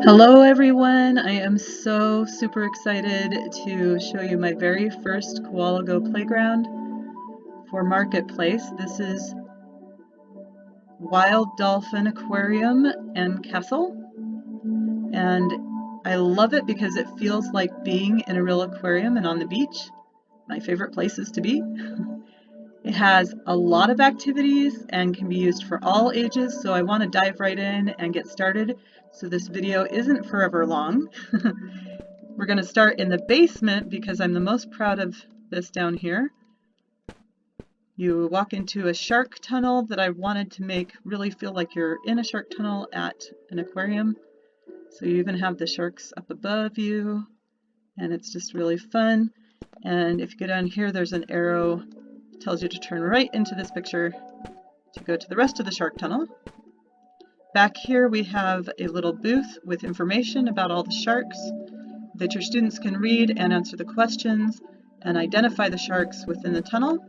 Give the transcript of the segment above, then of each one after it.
Hello everyone, I am so super excited to show you my very first Koala Go playground for Marketplace. This is Wild Dolphin Aquarium and Castle, and I love it because it feels like being in a real aquarium and on the beach. My favorite places to be. It has a lot of activities and can be used for all ages, so I want to dive right in and get started so this video isn't forever long. We're going to start in the basement because I'm the most proud of this down here. You walk into a shark tunnel that I wanted to make really feel like you're in a shark tunnel at an aquarium. So you even have the sharks up above you, and it's just really fun. And if you go down here, there's an arrow that tells you to turn right into this picture to go to the rest of the shark tunnel. Back here we have a little booth with information about all the sharks that your students can read and answer the questions and identify the sharks within the tunnel.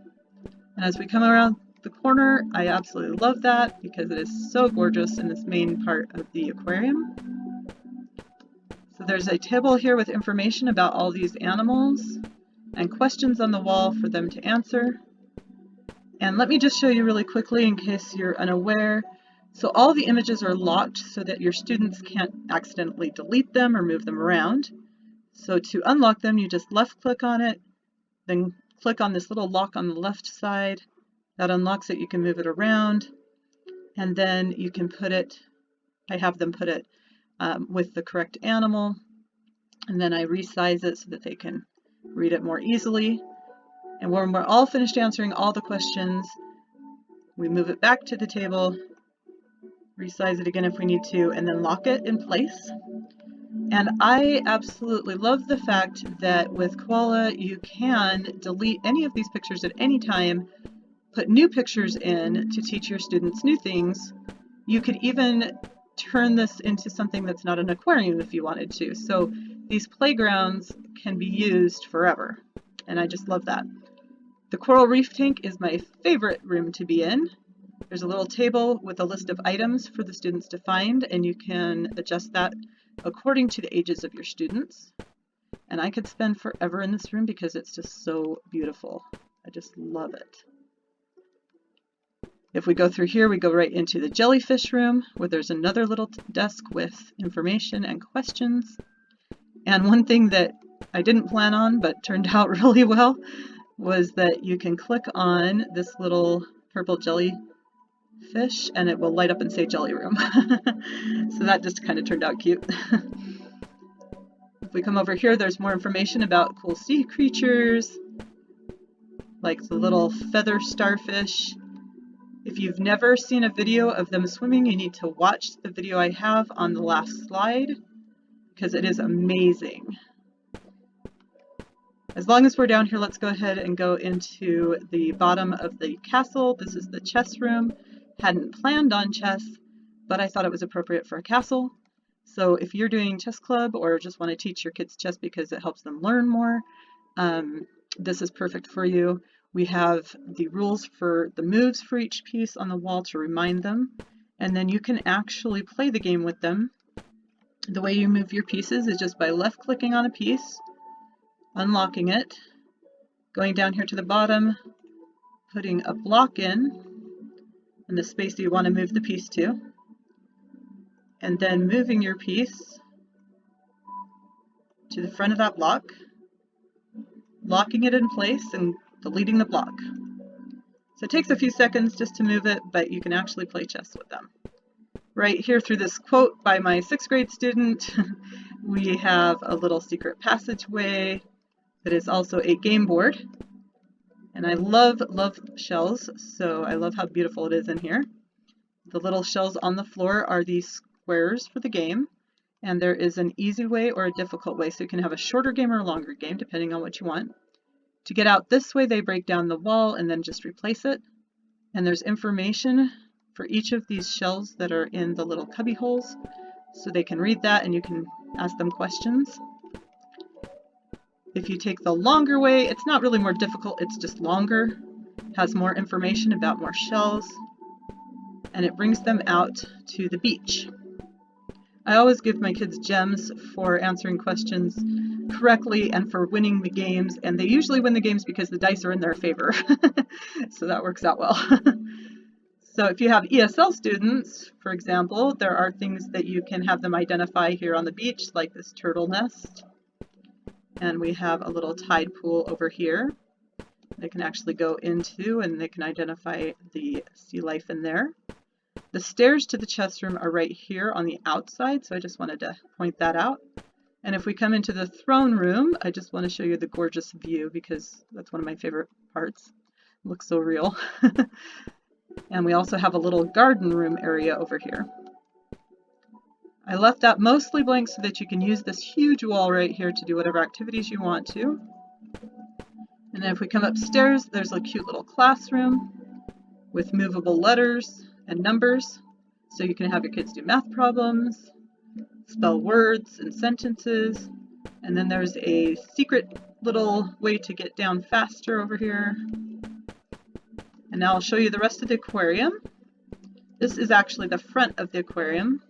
And as we come around the corner, I absolutely love that because it is so gorgeous in this main part of the aquarium. So there's a table here with information about all these animals and questions on the wall for them to answer. And let me just show you really quickly in case you're unaware. So all the images are locked so that your students can't accidentally delete them or move them around. So to unlock them, you just left click on it, then click on this little lock on the left side. That unlocks it. You can move it around, and then you can put it, I have them put it with the correct animal, and then I resize it so that they can read it more easily. And when we're all finished answering all the questions, we move it back to the table, resize it again if we need to, and then lock it in place. And I absolutely love the fact that with Koala you can delete any of these pictures at any time, put new pictures in to teach your students new things. You could even turn this into something that's not an aquarium if you wanted to. So these playgrounds can be used forever, and I just love that. The coral reef tank is my favorite room to be in. There's a little table with a list of items for the students to find, and you can adjust that according to the ages of your students. And I could spend forever in this room because it's just so beautiful. I just love it. If we go through here, we go right into the jellyfish room where there's another little desk with information and questions. And one thing that I didn't plan on but turned out really well was that you can click on this little purple jellyfish and it will light up and say jelly room. So that just kind of turned out cute. If we come over here, there's more information about cool sea creatures like the little feather starfish. If you've never seen a video of them swimming, you need to watch the video I have on the last slide because it is amazing. As long as we're down here, let's go ahead and go into the bottom of the castle. This is the chess room. Hadn't planned on chess, but I thought it was appropriate for a castle. So if you're doing chess club or just want to teach your kids chess because it helps them learn more, this is perfect for you. We have the rules for the moves for each piece on the wall to remind them, and then you can actually play the game with them. The way you move your pieces is just by left clicking on a piece, unlocking it, going down here to the bottom, putting a block in, and the space that you want to move the piece to, and then moving your piece to the front of that block, locking it in place, and deleting the block. So it takes a few seconds just to move it, but you can actually play chess with them. Right here through this quote by my 6th grade student, we have a little secret passageway that is also a game board. And I love shells, so I love how beautiful it is in here. The little shells on the floor are the squares for the game, and there is an easy way or a difficult way, so you can have a shorter game or a longer game, depending on what you want. To get out this way, they break down the wall and then just replace it. And there's information for each of these shells that are in the little cubby holes, so they can read that and you can ask them questions. If you take the longer way, it's not really more difficult, it's just longer. It has more information about more shells, and it brings them out to the beach. I always give my kids gems for answering questions correctly and for winning the games, and they usually win the games because the dice are in their favor. So that works out well. So if you have ESL students, for example, there are things that you can have them identify here on the beach, like this turtle nest. And we have a little tide pool over here they can actually go into, and they can identify the sea life in there. The stairs to the chess room are right here on the outside, so I just wanted to point that out. And if we come into the throne room, I just want to show you the gorgeous view because that's one of my favorite parts. It looks so real. And we also have a little garden room area over here. I left that mostly blank so that you can use this huge wall right here to do whatever activities you want to. And then if we come upstairs, there's a cute little classroom with movable letters and numbers, so you can have your kids do math problems, spell words and sentences, and then there's a secret little way to get down faster over here. And now I'll show you the rest of the aquarium. This is actually the front of the aquarium.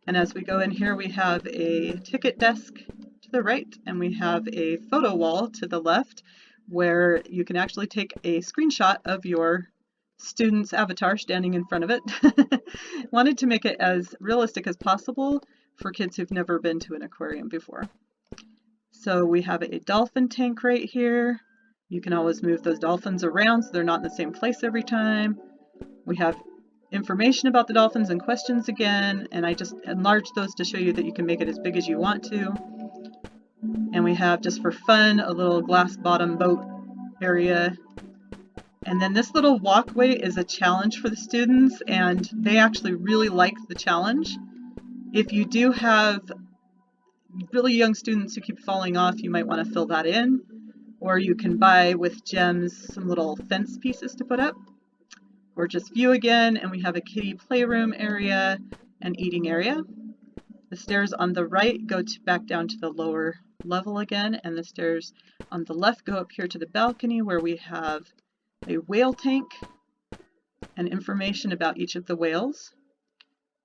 And as we go in here, we have a ticket desk to the right, and we have a photo wall to the left where you can actually take a screenshot of your student's avatar standing in front of it. Wanted to make it as realistic as possible for kids who've never been to an aquarium before. So we have a dolphin tank right here. You can always move those dolphins around so they're not in the same place every time. We have information about the dolphins and questions again, and I just enlarged those to show you that you can make it as big as you want to. And we have, just for fun, a little glass bottom boat area. And then this little walkway is a challenge for the students, and they actually really like the challenge. If you do have really young students who keep falling off, you might want to fill that in, or you can buy with gems some little fence pieces to put up. Gorgeous view again, and we have a kiddie playroom area and eating area. The stairs on the right go back down to the lower level again, and the stairs on the left go up here to the balcony where we have a whale tank and information about each of the whales.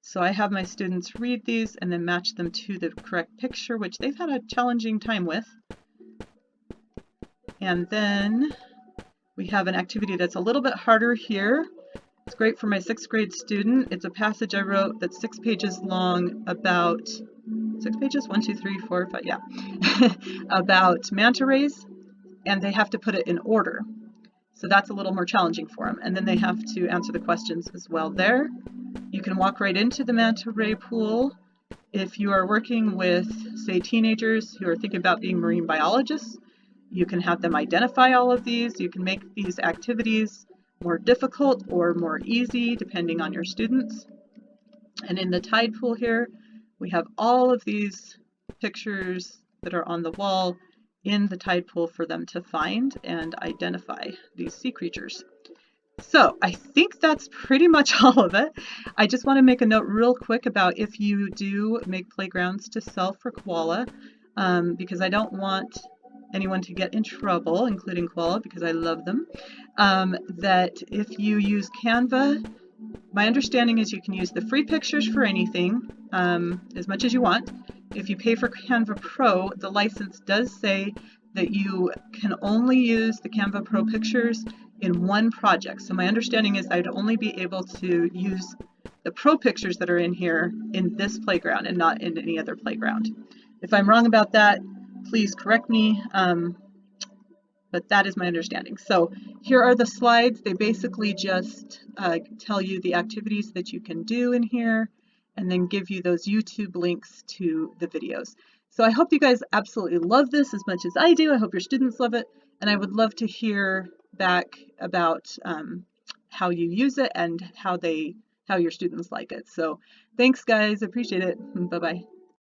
So I have my students read these and then match them to the correct picture, which they've had a challenging time with. And then we have an activity that's a little bit harder here. It's great for my 6th grade student. It's a passage I wrote that's 6 pages long about, 6 pages? 1, 2, 3, 4, 5, yeah. About manta rays, and they have to put it in order. So that's a little more challenging for them. And then they have to answer the questions as well there. You can walk right into the manta ray pool. If you are working with, say, teenagers who are thinking about being marine biologists, you can have them identify all of these. You can make these activities more difficult or more easy depending on your students. And in the tide pool here, we have all of these pictures that are on the wall in the tide pool for them to find and identify these sea creatures. So I think that's pretty much all of it. I just want to make a note real quick about if you do make playgrounds to sell for Koala, because I don't want anyone to get in trouble, including Koala, because I love them, that if you use Canva, my understanding is you can use the free pictures for anything, as much as you want. If you pay for Canva Pro, the license does say that you can only use the Canva Pro pictures in one project. So my understanding is I'd only be able to use the Pro pictures that are in here in this playground and not in any other playground. If I'm wrong about that, please correct me, but that is my understanding. So here are the slides. They basically just tell you the activities that you can do in here and then give you those YouTube links to the videos. So I hope you guys absolutely love this as much as I do. I hope your students love it, and I would love to hear back about how you use it and how your students like it. So thanks guys, appreciate it. Bye-bye.